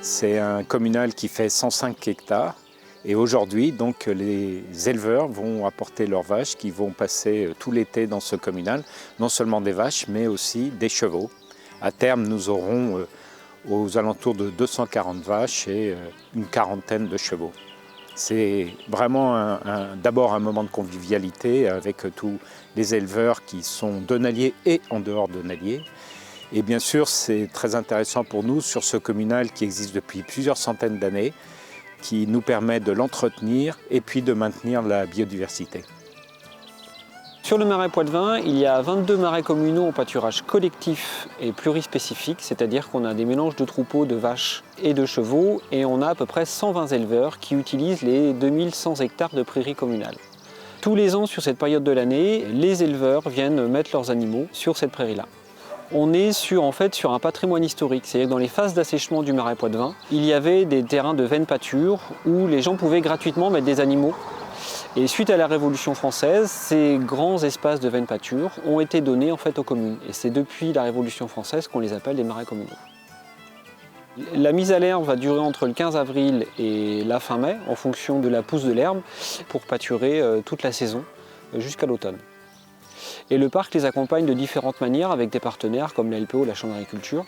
C'est un communal qui fait 105 hectares. Et aujourd'hui, donc, les éleveurs vont apporter leurs vaches qui vont passer tout l'été dans ce communal. Non seulement des vaches, mais aussi des chevaux. À terme, nous aurons aux alentours de 240 vaches et une quarantaine de chevaux. C'est vraiment d'abord un moment de convivialité avec tous les éleveurs qui sont d'Onalier et en dehors d'Onalier. Et bien sûr, c'est très intéressant pour nous sur ce communal qui existe depuis plusieurs centaines d'années, qui nous permet de l'entretenir et puis de maintenir la biodiversité. Sur le marais Poitevin, il y a 22 marais communaux en pâturage collectif et plurispécifique, c'est-à-dire qu'on a des mélanges de troupeaux, de vaches et de chevaux, et on a à peu près 120 éleveurs qui utilisent les 2100 hectares de prairies communales. Tous les ans, sur cette période de l'année, les éleveurs viennent mettre leurs animaux sur cette prairie-là. On est sur un patrimoine historique, c'est-à-dire que dans les phases d'assèchement du marais Poitevin, il y avait des terrains de veine pâture où les gens pouvaient gratuitement mettre des animaux. Et suite à la Révolution française, ces grands espaces de veine pâture ont été donnés aux communes. Et c'est depuis la Révolution française qu'on les appelle les marais communaux. La mise à l'herbe va durer entre le 15 avril et la fin mai, en fonction de la pousse de l'herbe, pour pâturer toute la saison jusqu'à l'automne. Et le parc les accompagne de différentes manières avec des partenaires comme la LPO, la Chambre d'agriculture.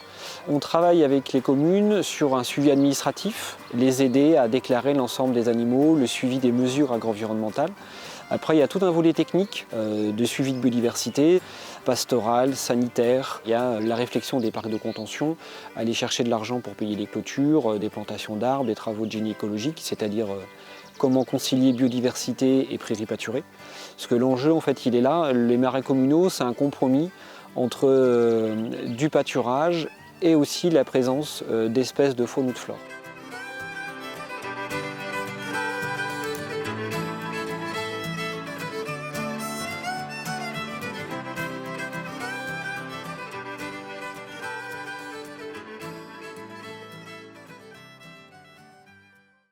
On travaille avec les communes sur un suivi administratif, les aider à déclarer l'ensemble des animaux, le suivi des mesures agro-environnementales. Après, il y a tout un volet technique de suivi de biodiversité, pastoral, sanitaire. Il y a la réflexion des parcs de contention, aller chercher de l'argent pour payer les clôtures, des plantations d'arbres, des travaux de génie écologique, c'est-à-dire comment concilier biodiversité et prairies pâturées. Parce que l'enjeu, il est là. Les marais communaux, c'est un compromis entre du pâturage et aussi la présence d'espèces de faune ou de flore.